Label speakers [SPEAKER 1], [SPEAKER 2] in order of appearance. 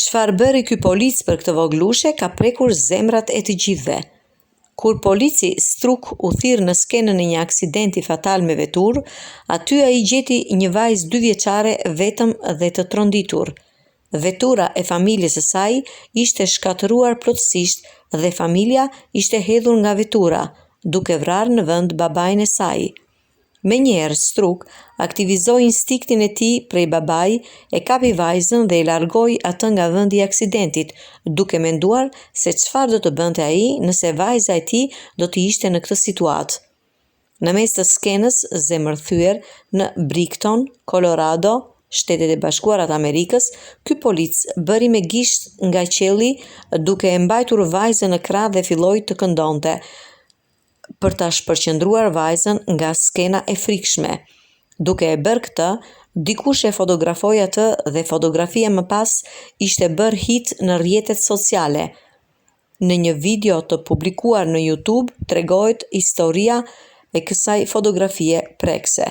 [SPEAKER 1] Çfarë bëri ky polic për këtë voglushe ka prekur zemrat e të gjithëve. Kur polici struk u thirr në skenën e një aksidenti fatal me veturë, aty ai gjeti një vajzë 2 vjeçare vetëm dhe të tronditur. Vetura e familjes së saj ishte shkatëruar plotësisht dhe familja ishte hedhur nga vetura, duke vrarë në vend babain e saj. Menjëherë struk aktivizoi instiktin e tij prej babai, e kapi vajzën dhe e largoi atë nga vendi i aksidentit, duke menduar se çfarë do të bënte ai nëse vajza e tij do të ishte në këtë situatë. Në mes të skenës, zemërthyer në Brighton, Colorado, Shtetet e Bashkuara të Amerikës, ky polic bëri me gisht nga qielli duke e mbajtur vajzën në krah dhe filloi të këndonte për ta shpërqendruar vajzën nga skena e frikshme. Duke e bërë këtë, dikush e fotografoi atë dhe fotografia më pas ishte bërë hit në rrjetet sociale. Në një video të publikuar në YouTube tregohet historia e kësaj fotografie prekse.